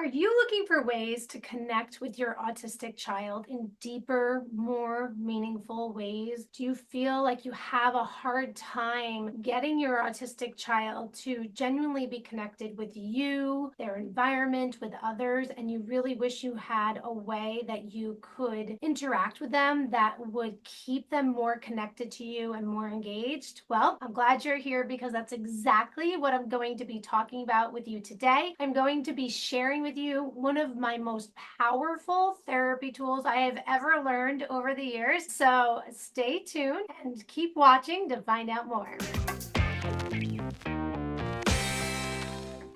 Are you looking for ways to connect with your autistic child in deeper, more meaningful ways? Do you feel like you have a hard time getting your autistic child to genuinely be connected with you, their environment, with others, and you really wish you had a way that you could interact with them that would keep them more connected to you and more engaged? Well, I'm glad you're here because that's exactly what I'm going to be talking about with you today. I'm going to be sharing with you one of my most powerful therapy tools I have ever learned over the years. So stay tuned and keep watching to find out more.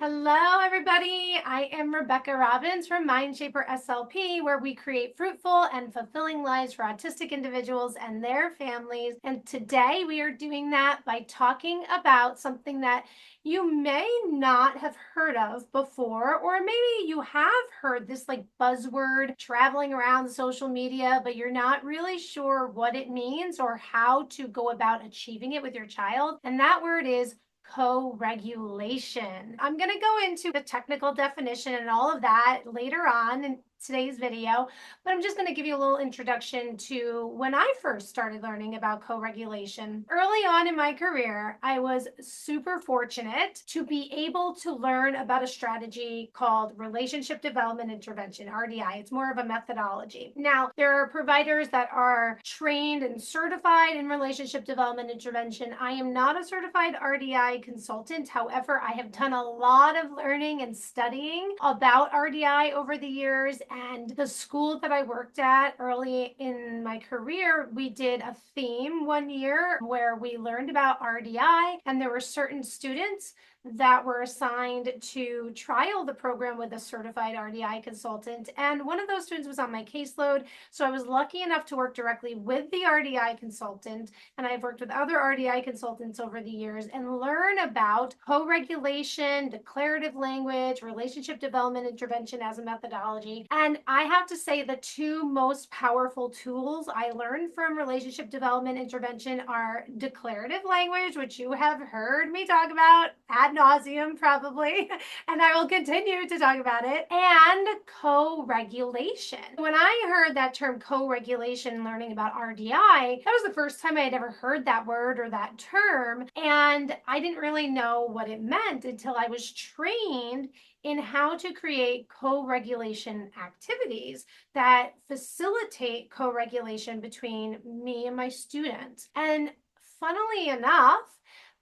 Hello, everybody. I am Rebecca Robbins from Mindshaper SLP, where we create fruitful and fulfilling lives for autistic individuals and their families. And today we are doing that by talking about something that you may not have heard of before, or maybe you have heard this like buzzword traveling around social media, but you're not really sure what it means or how to go about achieving it with your child. And that word is co-regulation. I'm going to go into the technical definition and all of that later on in today's video, but I'm just going to give you a little introduction to when I first started learning about co-regulation. Early on in my career, I was super fortunate to be able to learn about a strategy called relationship development intervention, RDI. It's more of a methodology. Now, there are providers that are trained and certified in relationship development intervention. I am not a certified RDI consultant. However, I have done a lot of learning and studying about RDI over the years. And the school that I worked at early in my career, we did a theme one year where we learned about RDI, and there were certain students that were assigned to trial the program with a certified RDI consultant. And one of those students was on my caseload. So I was lucky enough to work directly with the RDI consultant. And I've worked with other RDI consultants over the years and learn about co-regulation, declarative language, relationship development intervention as a methodology. And I have to say the two most powerful tools I learned from relationship development intervention are declarative language, which you have heard me talk about ad nauseum probably, and I will continue to talk about it, and co-regulation. When I heard that term co-regulation learning about RDI, that was the first time I had ever heard that word or that term, and I didn't really know what it meant until I was trained in how to create co-regulation activities that facilitate co-regulation between me and my students. And funnily enough,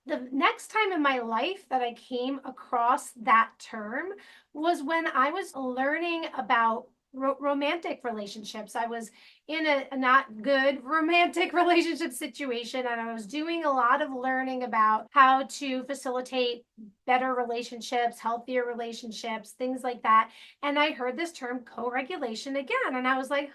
the next time in my life that I came across that term was when I was learning about romantic relationships. I was in a not good romantic relationship situation, and I was doing a lot of learning about how to facilitate better relationships, healthier relationships, things like that. And I heard this term co-regulation again, and I was like,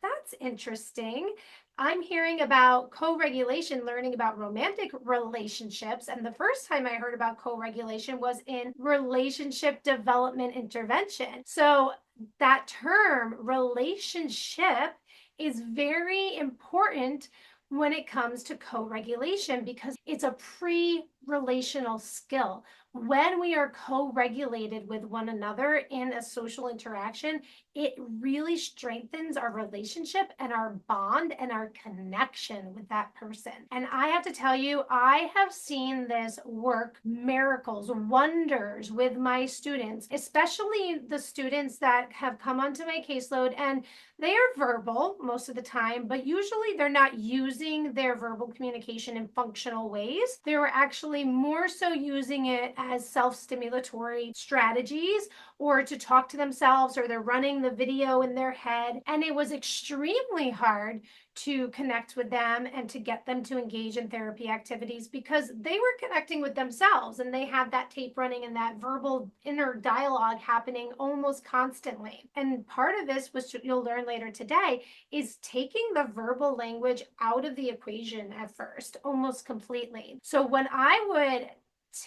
that's interesting. I'm hearing about co-regulation, learning about romantic relationships. And the first time I heard about co-regulation was in relationship development intervention. So that term, relationship, is very important when it comes to co-regulation because it's a pre-relational skill. When we are co-regulated with one another in a social interaction, it really strengthens our relationship and our bond and our connection with that person. And I have to tell you, I have seen this work miracles, wonders with my students, especially the students that have come onto my caseload, and they are verbal most of the time, but usually they're not using their verbal communication in functional ways. They were actually more so using it as self-stimulatory strategies or to talk to themselves, or they're running the video in their head. And it was extremely hard to connect with them and to get them to engage in therapy activities because they were connecting with themselves and they had that tape running and that verbal inner dialogue happening almost constantly. And part of this, which you'll learn later today, is taking the verbal language out of the equation at first, almost completely. So when I would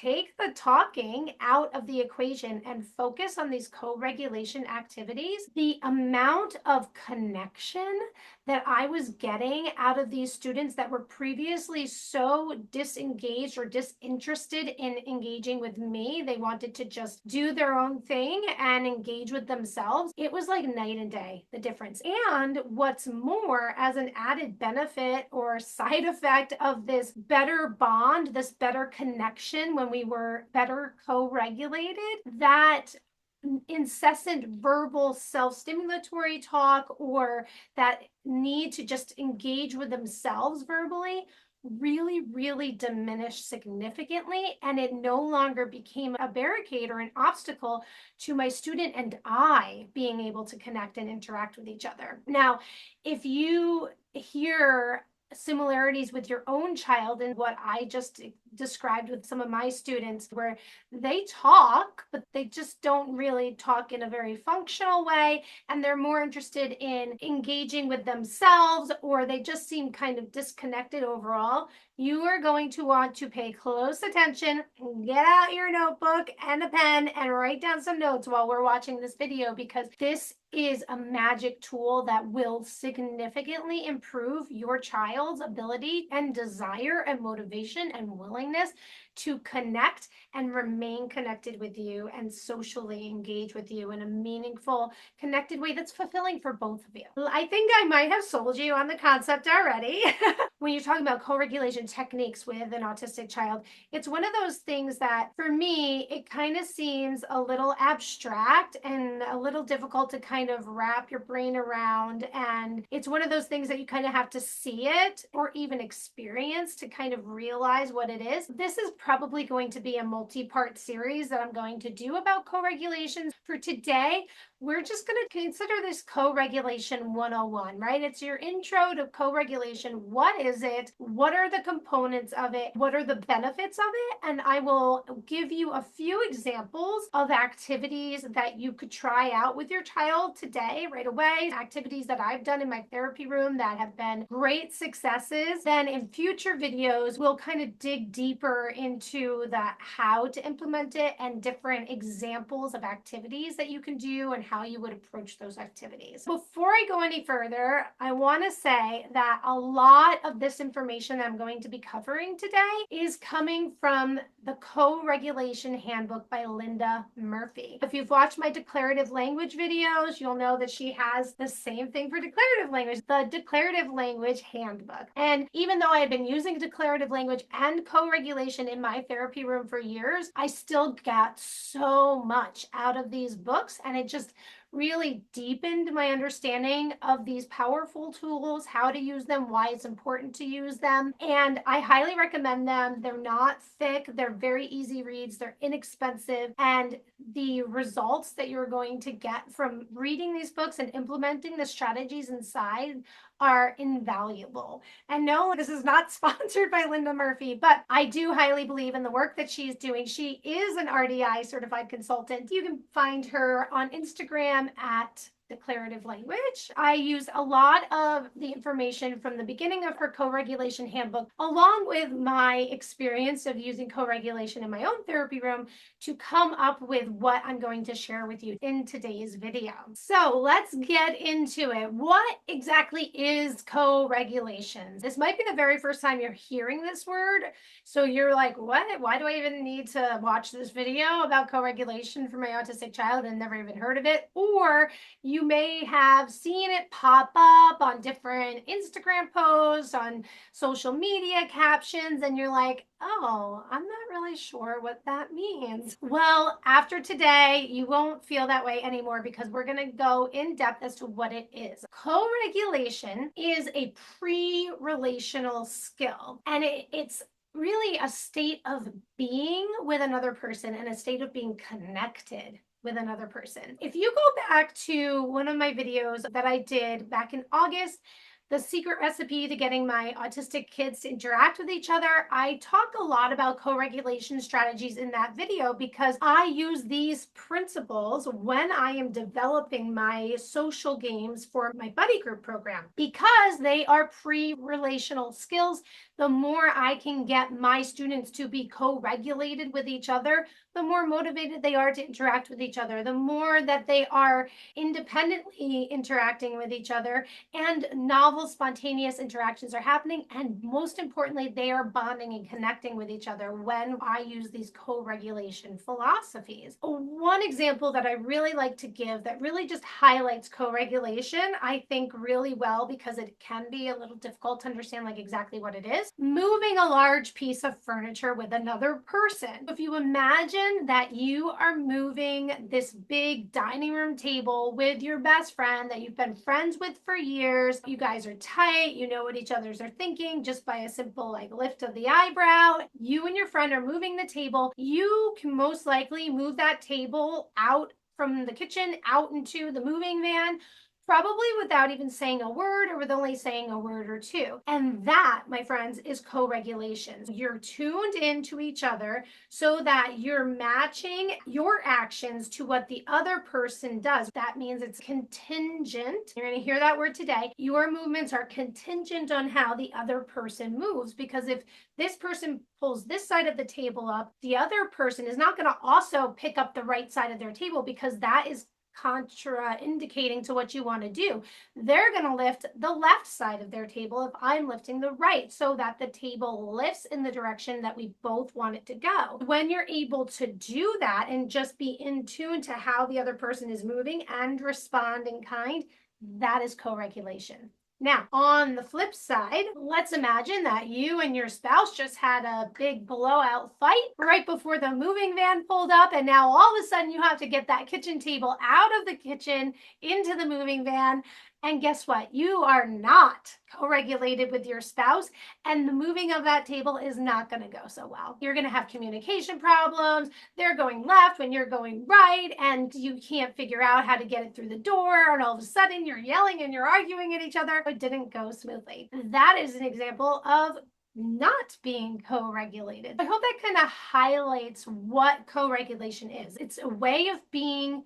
take the talking out of the equation and focus on these co-regulation activities, the amount of connection that I was getting out of these students that were previously so disengaged or disinterested in engaging with me, they wanted to just do their own thing and engage with themselves. It was like night and day, the difference. And what's more, as an added benefit or side effect of this better bond, this better connection when we were better co-regulated, that incessant verbal self-stimulatory talk or that need to just engage with themselves verbally really diminished significantly, and it no longer became a barricade or an obstacle to my student and I being able to connect and interact with each other. Now, if you hear similarities with your own child and what I just described with some of my students, where they talk, but they just don't really talk in a very functional way, and they're more interested in engaging with themselves, or they just seem kind of disconnected overall, you are going to want to pay close attention, get out your notebook and a pen and write down some notes while we're watching this video, because this is a magic tool that will significantly improve your child's ability and desire and motivation and willingness to connect and remain connected with you and socially engage with you in a meaningful, connected way that's fulfilling for both of you. I think I might have sold you on the concept already. When you're talking about co-regulation techniques with an autistic child, it's one of those things that for me, it kind of seems a little abstract and a little difficult to kind of wrap your brain around. And it's one of those things that you kind of have to see it or even experience to kind of realize what it is. This is probably going to be a multi-part series that I'm going to do about co-regulation. For today, we're just going to consider this co-regulation 101, right? It's your intro to co-regulation. What is it? What are the components of it? What are the benefits of it? And I will give you a few examples of activities that you could try out with your child today, right away. Activities that I've done in my therapy room that have been great successes. Then in future videos, we'll kind of dig deeper into the how to implement it and different examples of activities that you can do and how you would approach those activities. Before I go any further, I want to say that a lot of this information that I'm going to be covering today is coming from the Co-Regulation Handbook by Linda Murphy. If you've watched my declarative language videos, you'll know that she has the same thing for declarative language, the Declarative Language Handbook. And even though I had been using declarative language and co-regulation in my therapy room for years, I still got so much out of these books, and it just really deepened my understanding of these powerful tools, how to use them, why it's important to use them. And I highly recommend them. They're not thick, they're very easy reads, they're inexpensive, and the results that you're going to get from reading these books and implementing the strategies inside are invaluable. And no, this is not sponsored by Linda Murphy, but I do highly believe in the work that she's doing. She is an RDI certified consultant. You can find her on Instagram at Declarative Language. I use a lot of the information from the beginning of her co-regulation handbook, along with my experience of using co-regulation in my own therapy room, to come up with what I'm going to share with you in today's video. So let's get into it. What exactly is co-regulation? This might be the very first time you're hearing this word. So you're like, what? Why do I even need to watch this video about co-regulation for my autistic child and never even heard of it? Or you may have seen it pop up on different Instagram posts, on social media captions, and you're like, oh, I'm not really sure what that means. Well, after today, you won't feel that way anymore, because we're going to go in depth as to what it is. Co-regulation is a pre-relational skill, and it's really a state of being with another person and a state of being connected with another person. If you go back to one of my videos that I did back in August the secret recipe to getting my autistic kids to interact with each other. I talk a lot about co-regulation strategies in that video because I use these principles when I am developing my social games for my buddy group program, because they are pre-relational skills. The more I can get my students to be co-regulated with each other, the more motivated they are to interact with each other, the more that they are independently interacting with each other, and novel, spontaneous interactions are happening. And most importantly, they are bonding and connecting with each other when I use these co-regulation philosophies. One example that I really like to give that really just highlights co-regulation, I think really well, because it can be a little difficult to understand like exactly what it is. Moving a large piece of furniture with another person. If you imagine that you are moving this big dining room table with your best friend that you've been friends with for years, you guys are tight, you know what each other's are thinking just by a simple like lift of the eyebrow. You and your friend are moving the table. You can most likely move that table out from the kitchen out into the moving van, probably without even saying a word, or with only saying a word or two. And that, my friends, is co-regulation. You're tuned into each other so that you're matching your actions to what the other person does. That means it's contingent. You're going to hear that word today. Your movements are contingent on how the other person moves, because if this person pulls this side of the table up, the other person is not going to also pick up the right side of their table, because that is contraindicating to what you want to do. They're going to lift the left side of their table if I'm lifting the right, so that the table lifts in the direction that we both want it to go. When you're able to do that and just be in tune to how the other person is moving and respond in kind, that is co-regulation. Now, on the flip side, let's imagine that you and your spouse just had a big blowout fight right before the moving van pulled up, and now all of a sudden you have to get that kitchen table out of the kitchen into the moving van. And guess what? You are not co-regulated with your spouse, and the moving of that table is not going to go so well. You're going to have communication problems. They're going left when you're going right, and you can't figure out how to get it through the door, and all of a sudden you're yelling and you're arguing at each other. It didn't go smoothly. That is an example of not being co-regulated. I hope that kind of highlights what co-regulation is. It's a way of being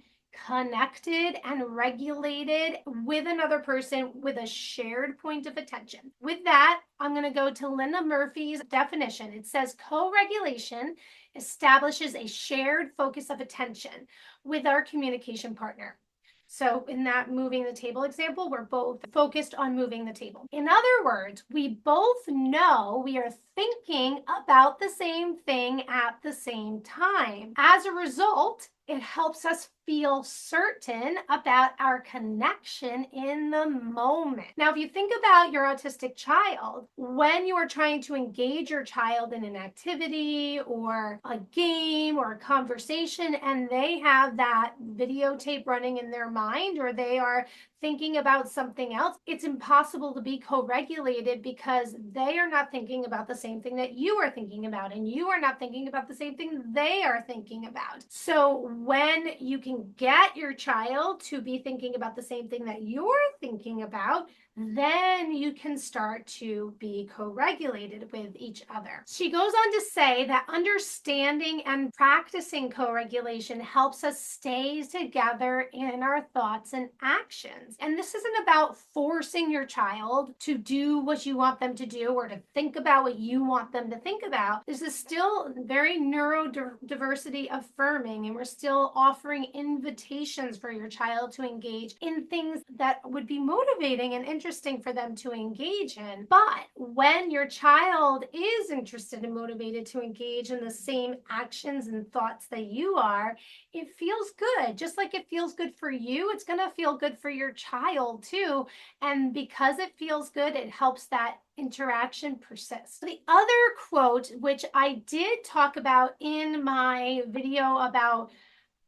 connected and regulated with another person with a shared point of attention. With that, I'm going to go to Linda Murphy's definition. It says co-regulation establishes a shared focus of attention with our communication partner. So in that moving the table example, we're both focused on moving the table. In other words, we both know we are thinking about the same thing at the same time. As a result, it helps us feel certain about our connection in the moment. Now, if you think about your autistic child, when you are trying to engage your child in an activity or a game or a conversation, and they have that videotape running in their mind, or they are thinking about something else, it's impossible to be co-regulated, because they are not thinking about the same thing that you are thinking about, and you are not thinking about the same thing they are thinking about. So when you can get your child to be thinking about the same thing that you're thinking about, then you can start to be co-regulated with each other. She goes on to say that understanding and practicing co-regulation helps us stay together in our thoughts and actions. And this isn't about forcing your child to do what you want them to do, or to think about what you want them to think about. This is still very neurodiversity affirming, and we're still offering invitations for your child to engage in things that would be motivating and interesting for them to engage in. But when your child is interested and motivated to engage in the same actions and thoughts that you are, it feels good. Just like it feels good for you, it's going to feel good for your child too. And because it feels good, it helps that interaction persist. The other quote, which I did talk about in my video about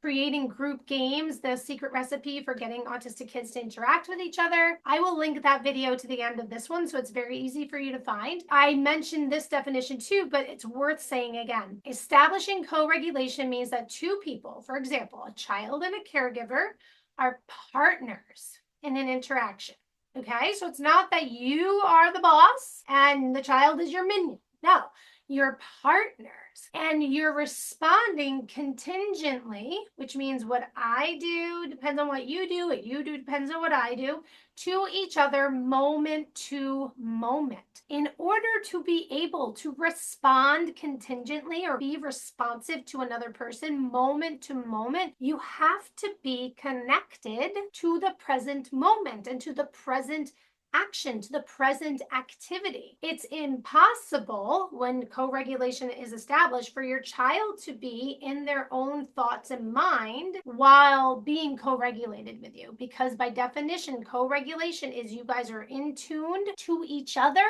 creating group games, the secret recipe for getting autistic kids to interact with each other, I will link that video to the end of this one, so it's very easy for you to find. I mentioned this definition too, but it's worth saying again. Establishing co-regulation means that two people, for example, a child and a caregiver, are partners in an interaction. Okay, so it's not that you are the boss and the child is your minion. No, you're partners and you're responding contingently, which means what I do depends on what you do depends on what I do, to each other moment to moment. In order to be able to respond contingently or be responsive to another person moment to moment, you have to be connected to the present moment and to the present action, to the present activity. It's impossible when co-regulation is established for your child to be in their own thoughts and mind while being co-regulated with you, because by definition, co-regulation is you guys are in tuned to each other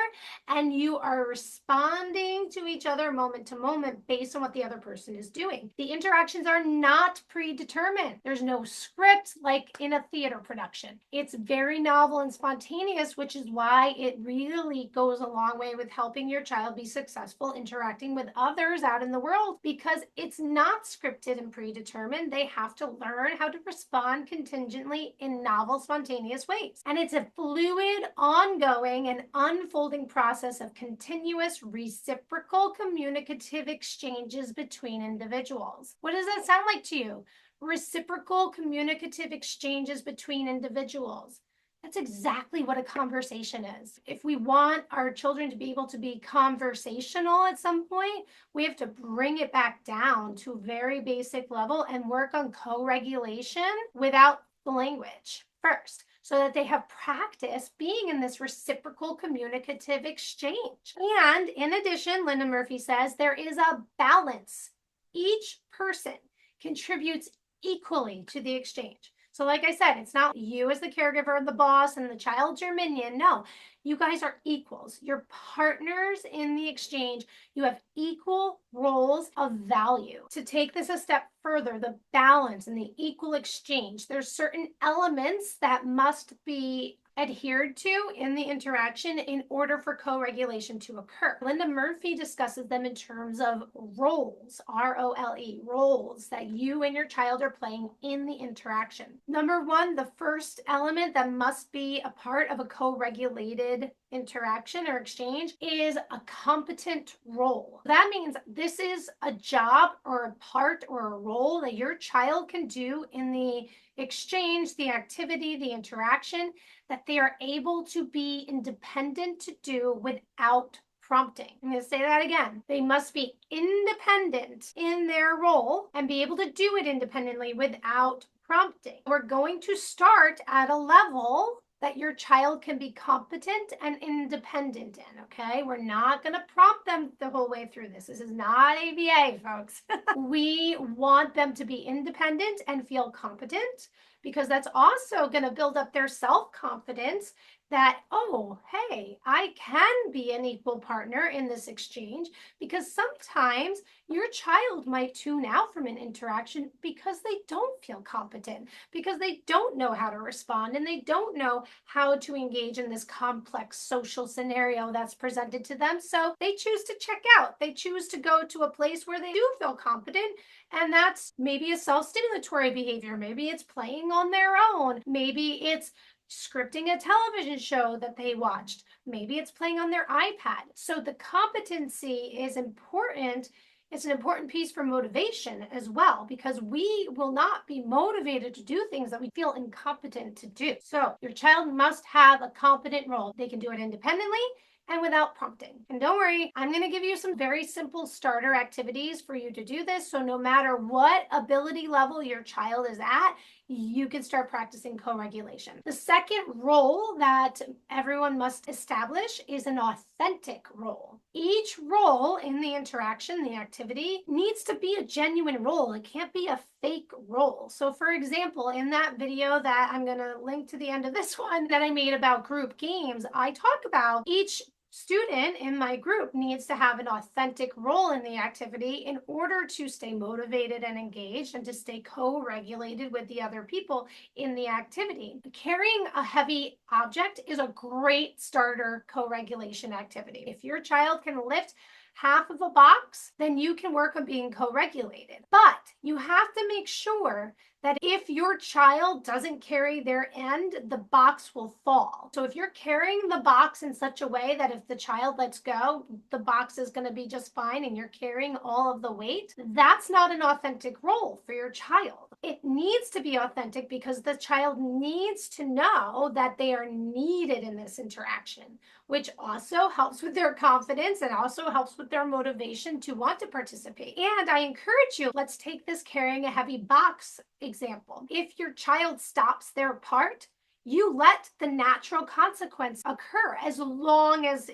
and you are responding to each other moment to moment based on what the other person is doing. The interactions are not predetermined. There's no script like in a theater production. It's very novel and spontaneous, which is why it really goes a long way with helping your child be successful interacting with others out in the world, because it's not scripted and predetermined. They have to learn how to respond contingently in novel, spontaneous ways. And it's a fluid, ongoing, and unfolding process of continuous, reciprocal, communicative exchanges between individuals. What does that sound like to you? Reciprocal, communicative exchanges between individuals. That's exactly what a conversation is. If we want our children to be able to be conversational at some point, we have to bring it back down to a very basic level and work on co-regulation without the language first, so that they have practice being in this reciprocal communicative exchange. And in addition, Linda Murphy says there is a balance. Each person contributes equally to the exchange. So like I said, it's not you as the caregiver, the boss, and the child's your minion. No, you guys are equals. You're partners in the exchange. You have equal roles of value. To take this a step further, the balance and the equal exchange, there's certain elements that must be adhered to in the interaction in order for co-regulation to occur. Linda Murphy discusses them in terms of roles, R-O-L-E, roles that you and your child are playing in the interaction. Number one, the first element that must be a part of a co-regulated interaction or exchange is a competent role. That means this is a job or a part or a role that your child can do in the exchange, the activity, the interaction, that they are able to be independent to do without prompting. I'm going to say that again. They must be independent in their role and be able to do it independently without prompting. We're going to start at a level that your child can be competent and independent in, okay? We're not going to prompt them the whole way through this. This is not ABA, folks. We want them to be independent and feel competent, because that's also going to build up their self-confidence that, oh, hey, I can be an equal partner in this exchange, because sometimes your child might tune out from an interaction because they don't feel competent, because they don't know how to respond, and they don't know how to engage in this complex social scenario that's presented to them. So they choose to check out. They choose to go to a place where they do feel competent, and that's maybe a self-stimulatory behavior. Maybe it's playing on their own. Maybe it's scripting a television show that they watched. Maybe it's playing on their iPad. So the competency is important. It's an important piece for motivation as well, because we will not be motivated to do things that we feel incompetent to do. So your child must have a competent role. They can do it independently and without prompting. And don't worry, I'm going to give you some very simple starter activities for you to do this. So no matter what ability level your child is at, you can start practicing co-regulation. The second role that everyone must establish is an authentic role. Each role in the interaction, the activity, needs to be a genuine role. It can't be a fake role. So for example, in that video that I'm going to link to the end of this one that I made about group games, I talk about each student in my group needs to have an authentic role in the activity in order to stay motivated and engaged and to stay co-regulated with the other people in the activity. Carrying a heavy object is a great starter co-regulation activity. If your child can lift half of a box, then you can work on being co-regulated. But you have to make sure that if your child doesn't carry their end, the box will fall. So if you're carrying the box in such a way that if the child lets go, the box is going to be just fine and you're carrying all of the weight, that's not an authentic role for your child. It needs to be authentic because the child needs to know that they are needed in this interaction, which also helps with their confidence and also helps with their motivation to want to participate. And I encourage you, let's take this carrying a heavy box example. If your child stops their part, you let the natural consequence occur as long as,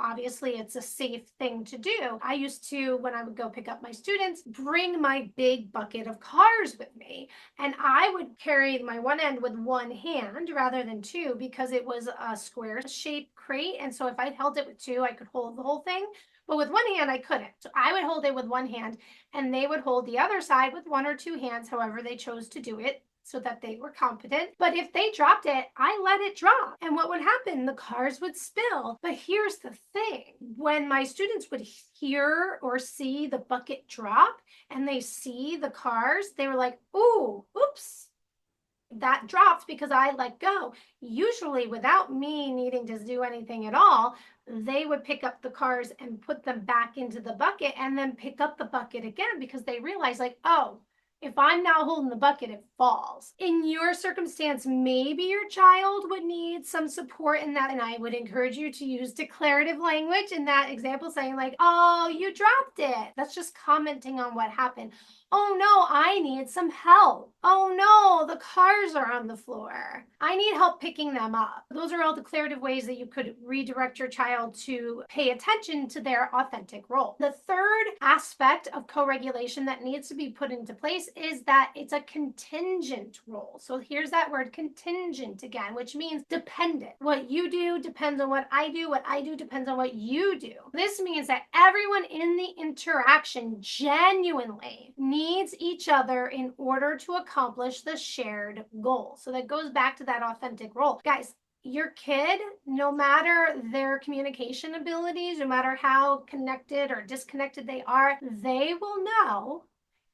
obviously it's a safe thing to do. I used to, when I would go pick up my students, bring my big bucket of cars with me. And I would carry my one end with one hand rather than two because it was a square shaped crate. And so if I held it with two, I could hold the whole thing. But with one hand, I couldn't. So I would hold it with one hand and they would hold the other side with one or two hands, however they chose to do it, so that they were competent. But if they dropped it, I let it drop. And what would happen? The cars would spill. But here's the thing. When my students would hear or see the bucket drop and they see the cars, they were like, ooh, oops. That dropped because I let go. Usually without me needing to do anything at all, they would pick up the cars and put them back into the bucket and then pick up the bucket again because they realize like, oh, if I'm now holding the bucket, it falls. In your circumstance, maybe your child would need some support in that. And I would encourage you to use declarative language in that example, saying like, oh, you dropped it. That's just commenting on what happened. Oh no, I need some help. Oh no, the cars are on the floor. I need help picking them up. Those are all declarative ways that you could redirect your child to pay attention to their authentic role. The third aspect of co-regulation that needs to be put into place is that it's a contingent role. So here's that word contingent again, which means dependent. What you do depends on what I do. What I do depends on what you do. This means that everyone in the interaction genuinely needs each other in order to accomplish the shared goal. So that goes back to that authentic role. Guys, your kid, no matter their communication abilities, no matter how connected or disconnected they are, they will know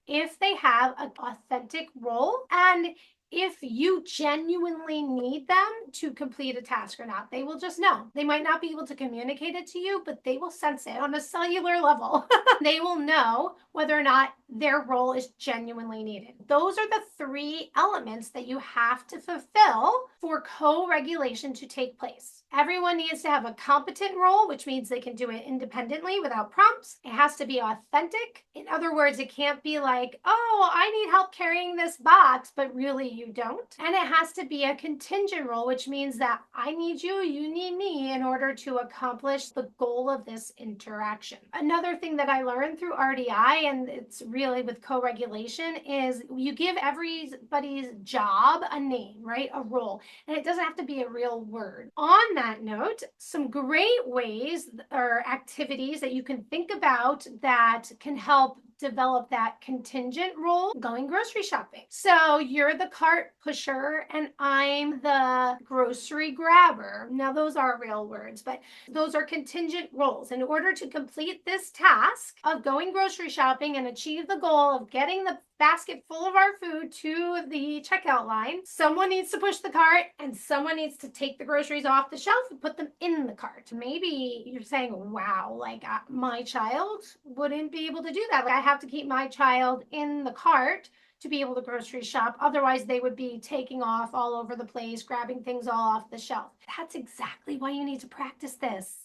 if they have an authentic role and if you genuinely need them to complete a task or not. They will just know. They might not be able to communicate it to you, but they will sense it on a cellular level. They will know whether or not their role is genuinely needed. Those are the three elements that you have to fulfill for co-regulation to take place. Everyone needs to have a competent role, which means they can do it independently without prompts. It has to be authentic. In other words, it can't be like, oh, I need help carrying this box, but really you don't. And it has to be a contingent role, which means that I need you, you need me in order to accomplish the goal of this interaction. Another thing that I learned through RDI, and it's really with co-regulation, is you give everybody's job a name, right? A role. And it doesn't have to be a real word. On that note, some great ways or activities that you can think about that can help develop that contingent role: going grocery shopping. So you're the cart pusher and I'm the grocery grabber. Now those are real words, but those are contingent roles. In order to complete this task of going grocery shopping and achieve the goal of getting the basket full of our food to the checkout line, someone needs to push the cart and someone needs to take the groceries off the shelf and put them in the cart. Maybe you're saying, wow, like my child wouldn't be able to do that. Like I have to keep my child in the cart to be able to grocery shop. Otherwise, they would be taking off all over the place, grabbing things all off the shelf. That's exactly why you need to practice this.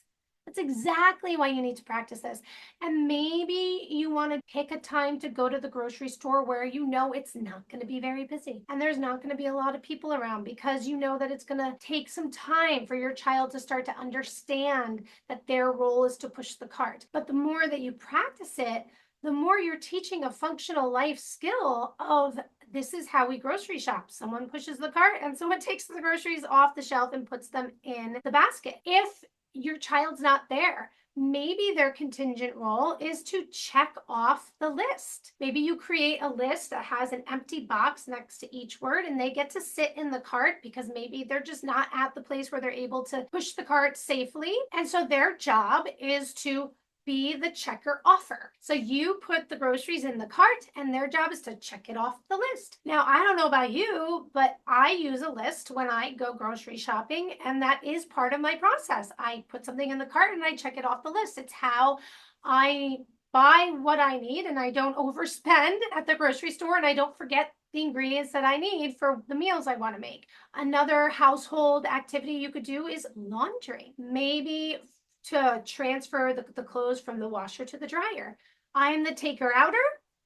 That's exactly why you need to practice this. And maybe you want to pick a time to go to the grocery store where you know it's not going to be very busy and there's not going to be a lot of people around, because you know that it's going to take some time for your child to start to understand that their role is to push the cart. But the more that you practice it, the more you're teaching a functional life skill of, this is how we grocery shop. Someone pushes the cart and someone takes the groceries off the shelf and puts them in the basket. If your child's not there, maybe their contingent role is to check off the list. Maybe you create a list that has an empty box next to each word and they get to sit in the cart because maybe they're just not at the place where they're able to push the cart safely. And so their job is to be the checker offer. So you put the groceries in the cart and their job is to check it off the list. Now, I don't know about you, but I use a list when I go grocery shopping, and that is part of my process. I put something in the cart and I check it off the list. It's how I buy what I need and I don't overspend at the grocery store and I don't forget the ingredients that I need for the meals I want to make. Another household activity you could do is laundry. Maybe to transfer the clothes from the washer to the dryer. I'm the taker outer,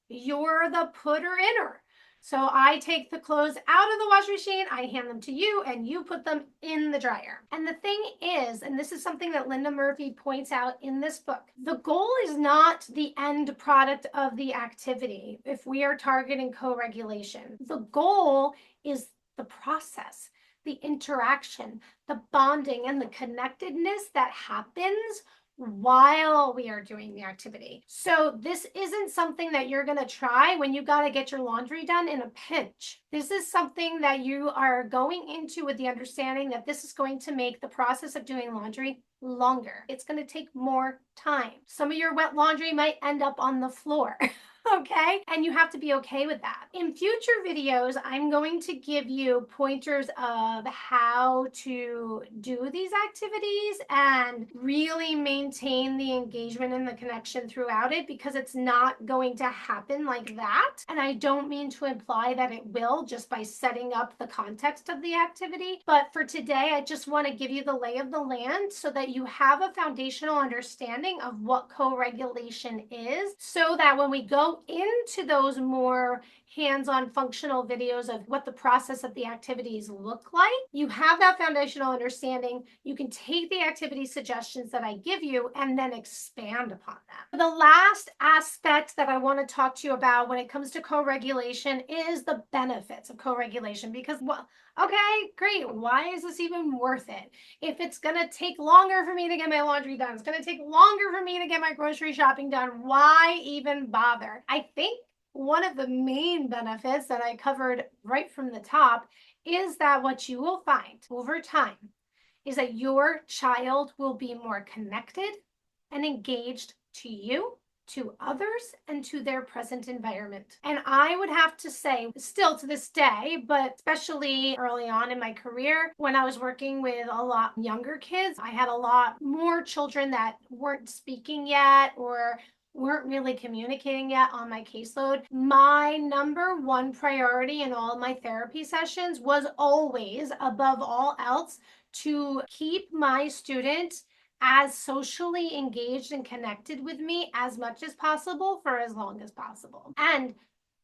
you're the putter inner. So I take the clothes out of the washing machine, I hand them to you, and you put them in the dryer. And the thing is, and this is something that Linda Murphy points out in this book, the goal is not the end product of the activity if we are targeting co-regulation. The goal is the process, the interaction, the bonding, and the connectedness that happens while we are doing the activity. So this isn't something that you're going to try when you got to get your laundry done in a pinch. This is something that you are going into with the understanding that this is going to make the process of doing laundry longer. It's going to take more time. Some of your wet laundry might end up on the floor. Okay? And you have to be okay with that. In future videos, I'm going to give you pointers of how to do these activities and really maintain the engagement and the connection throughout it, because it's not going to happen like that. And I don't mean to imply that it will just by setting up the context of the activity. But for today, I just want to give you the lay of the land so that you have a foundational understanding of what co-regulation is, so that when we go into those more hands-on functional videos of what the process of the activities look like, you have that foundational understanding. You can take the activity suggestions that I give you and then expand upon them. The last aspect that I want to talk to you about when it comes to co-regulation is the benefits of co-regulation, because, well, okay, great. Why is this even worth it? If it's going to take longer for me to get my laundry done, it's going to take longer for me to get my grocery shopping done, why even bother? I think one of the main benefits that I covered right from the top is that what you will find over time is that your child will be more connected and engaged to you, to others, and to their present environment. And I would have to say, still to this day, but especially early on in my career, when I was working with a lot younger kids, I had a lot more children that weren't speaking yet or weren't really communicating yet on my caseload. My number one priority in all my therapy sessions was always, above all else, to keep my student as socially engaged and connected with me as much as possible for as long as possible. And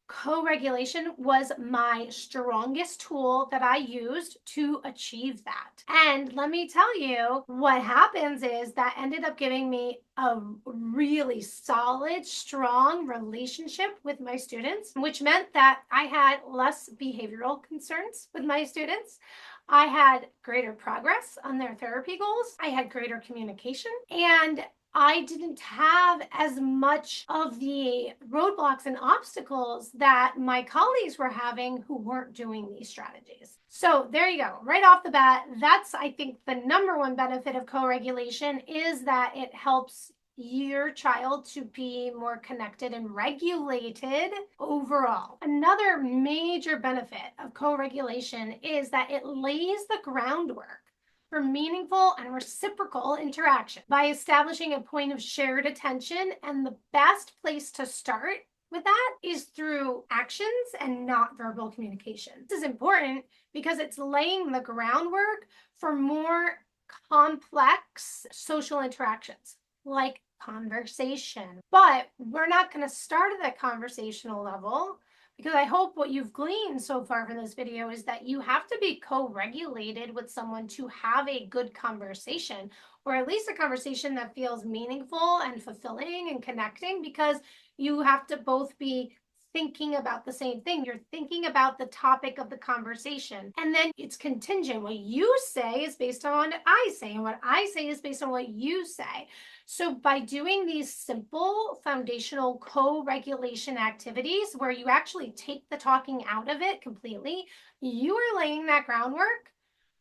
co-regulation was my strongest tool that I used to achieve that. And let me tell you, what happens is that ended up giving me a really solid, strong relationship with my students, which meant that I had less behavioral concerns with my students. I had greater progress on their therapy goals. I had greater communication, and I didn't have as much of the roadblocks and obstacles that my colleagues were having who weren't doing these strategies. So there you go. Right off the bat, that's, I think, the number one benefit of co-regulation is that it helps your child to be more connected and regulated overall. Another major benefit of co-regulation is that it lays the groundwork for meaningful and reciprocal interaction by establishing a point of shared attention. And the best place to start with that is through actions and not verbal communication. This is important because it's laying the groundwork for more complex social interactions, like conversation. But we're not going to start at that conversational level, because I hope what you've gleaned so far from this video is that you have to be co-regulated with someone to have a good conversation, or at least a conversation that feels meaningful and fulfilling and connecting, because you have to both be thinking about the same thing. You're thinking about the topic of the conversation, and then it's contingent. What you say is based on what I say, and what I say is based on what you say. So by doing these simple foundational co-regulation activities where you actually take the talking out of it completely, you are laying that groundwork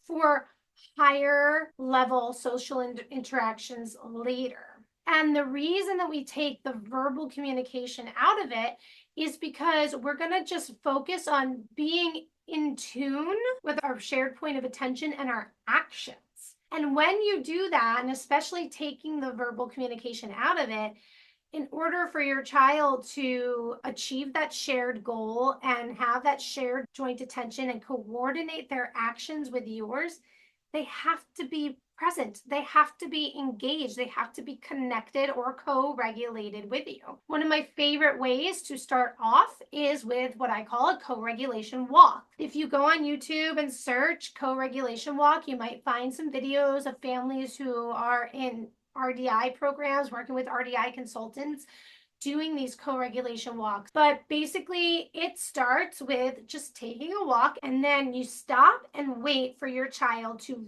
for higher level social interactions later. And the reason that we take the verbal communication out of it is because we're going to just focus on being in tune with our shared point of attention and our actions. And when you do that, and especially taking the verbal communication out of it, in order for your child to achieve that shared goal and have that shared joint attention and coordinate their actions with yours, they have to be present. They have to be engaged. They have to be connected or co-regulated with you. One of my favorite ways to start off is with what I call a co-regulation walk. If you go on YouTube and search co-regulation walk, you might find some videos of families who are in RDI programs, working with RDI consultants, doing these co-regulation walks. But basically it starts with just taking a walk, and then you stop and wait for your child to,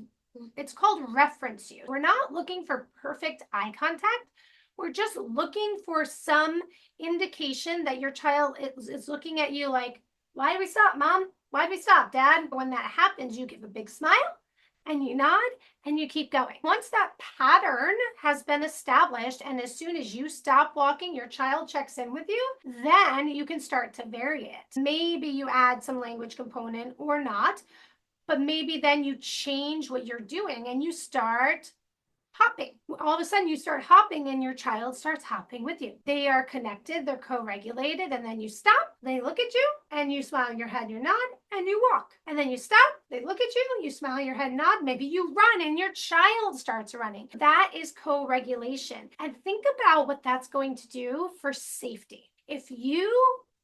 it's called reference you. We're not looking for perfect eye contact. We're just looking for some indication that your child is looking at you like, why do we stop, Mom? Why do we stop, Dad? When that happens, you give a big smile and you nod and you keep going. Once that pattern has been established, and as soon as you stop walking, your child checks in with you, then you can start to vary it. Maybe you add some language component or not, but maybe then you change what you're doing and you start hopping. All of a sudden you start hopping and your child starts hopping with you. They are connected, they're co-regulated, and then you stop, they look at you, and you smile your head, you nod, and you walk. And then you stop, they look at you, you smile your head, nod, maybe you run and your child starts running. That is co-regulation. And think about what that's going to do for safety. If you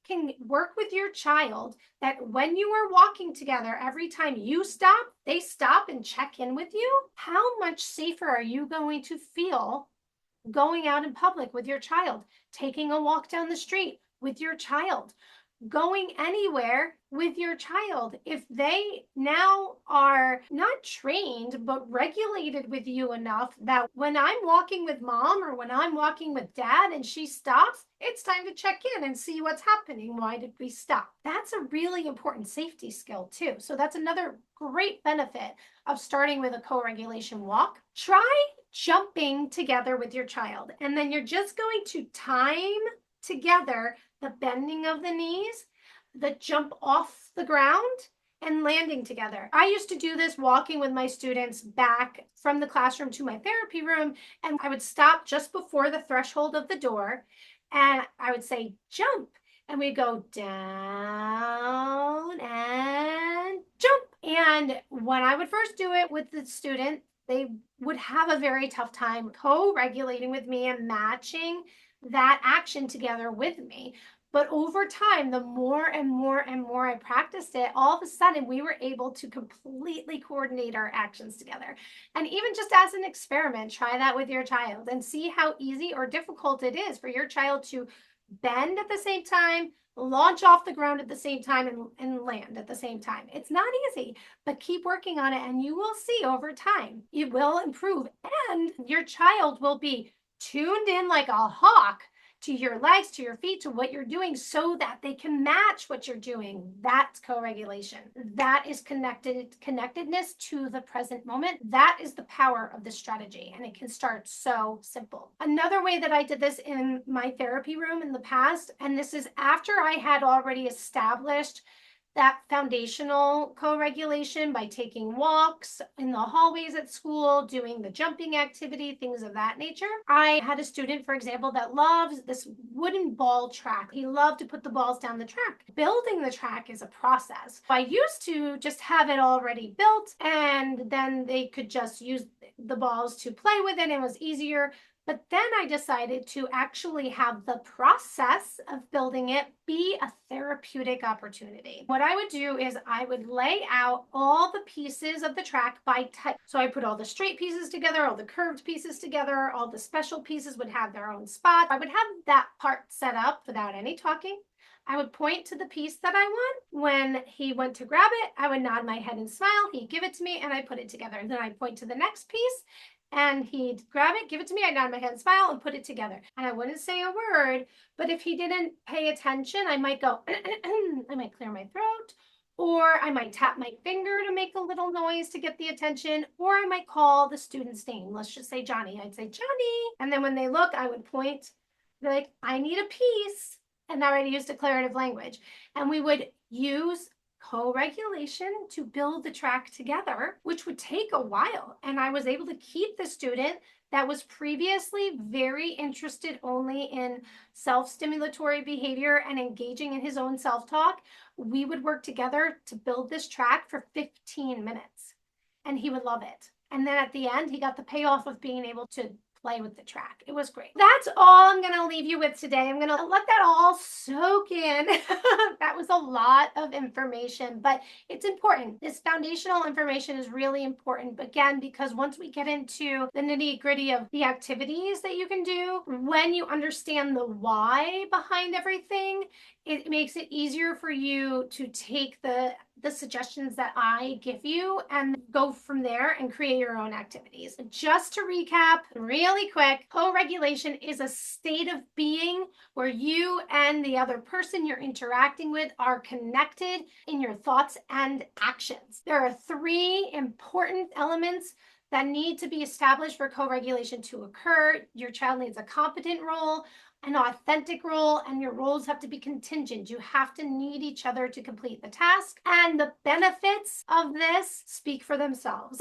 can work with your child that when you are walking together, every time you stop, they stop and check in with you, how much safer are you going to feel going out in public with your child, taking a walk down the street with your child, going anywhere with your child? If they now are not trained but regulated with you enough that when I'm walking with Mom or when I'm walking with Dad and she stops, it's time to check in and see what's happening. Why did we stop? That's a really important safety skill too. So that's another great benefit of starting with a co-regulation walk. Try jumping together with your child, and then you're just going to time together the bending of the knees, the jump off the ground, and landing together. I used to do this walking with my students back from the classroom to my therapy room, and I would stop just before the threshold of the door, and I would say, jump, and we'd go down and jump. And when I would first do it with the student, they would have a very tough time co-regulating with me and matching that action together with me. But over time, the more and more and more I practiced it, all of a sudden we were able to completely coordinate our actions together. And even just as an experiment, try that with your child and see how easy or difficult it is for your child to bend at the same time, launch off the ground at the same time, and land at the same time. It's not easy, but keep working on it and you will see over time it will improve, and your child will be tuned in like a hawk to your legs, to your feet, to what you're doing, so that they can match what you're doing. That's co-regulation. That is connectedness to the present moment. That is the power of this strategy, and it can start so simple. Another way that I did this in my therapy room in the past, and this is after I had already established that foundational co-regulation by taking walks in the hallways at school, doing the jumping activity, things of that nature. I had a student, for example, that loves this wooden ball track. He loved to put the balls down the track. Building the track is a process. I used to just have it already built, and then they could just use the balls to play with it, and it was easier. But then I decided to actually have the process of building it be a therapeutic opportunity. What I would do is I would lay out all the pieces of the track by type. So I put all the straight pieces together, all the curved pieces together, all the special pieces would have their own spot. I would have that part set up without any talking. I would point to the piece that I want. When he went to grab it, I would nod my head and smile. He'd give it to me and I put it together. And then I'd point to the next piece and he'd grab it, give it to me, I'd nod my head and smile and put it together. And I wouldn't say a word, but if he didn't pay attention, I might go, I might clear my throat, or I might tap my finger to make a little noise to get the attention, or I might call the student's name. Let's just say Johnny. I'd say, Johnny. And then when they look, I would point, be like, I need a piece. And now I'd use declarative language. And we would use co-regulation to build the track together, which would take a while. And I was able to keep the student that was previously very interested only in self-stimulatory behavior and engaging in his own self-talk. We would work together to build this track for 15 minutes and he would love it. And then at the end, he got the payoff of being able to play with the track. It was great. That's all I'm going to leave you with today. I'm going to let that all soak in. That was a lot of information, but it's important. This foundational information is really important, again, because once we get into the nitty-gritty of the activities that you can do, when you understand the why behind everything, it makes it easier for you to take the suggestions that I give you and go from there and create your own activities. Just to recap really quick, co-regulation is a state of being where you and the other person you're interacting with are connected in your thoughts and actions. There are 3 important elements that need to be established for co-regulation to occur. Your child needs a competent role, an authentic role, and your roles have to be contingent. You have to need each other to complete the task. And the benefits of this speak for themselves.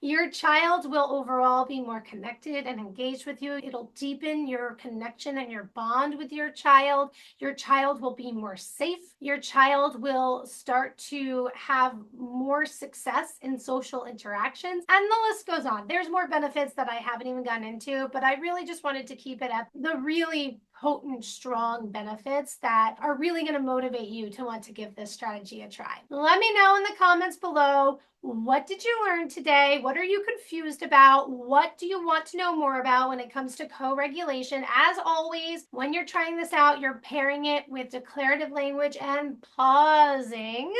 Your child will overall be more connected and engaged with you. It'll deepen your connection and your bond with your child. Your child will be more safe. Your child will start to have more success in social interactions. And the list goes on. There's more benefits that I haven't even gotten into, but I really just wanted to keep it at the really potent, strong benefits that are really going to motivate you to want to give this strategy a try. Let me know in the comments below, what did you learn today? What are you confused about? What do you want to know more about when it comes to co-regulation? As always, when you're trying this out, you're pairing it with declarative language and pausing.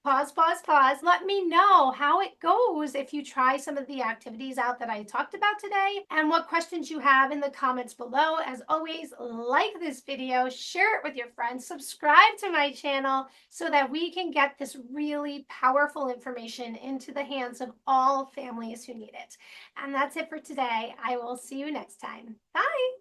Pause, pause, pause. Let me know how it goes if you try some of the activities out that I talked about today and what questions you have in the comments below. As always, like this video, share it with your friends, subscribe to my channel so that we can get this really powerful information into the hands of all families who need it. And that's it for today. I will see you next time. Bye.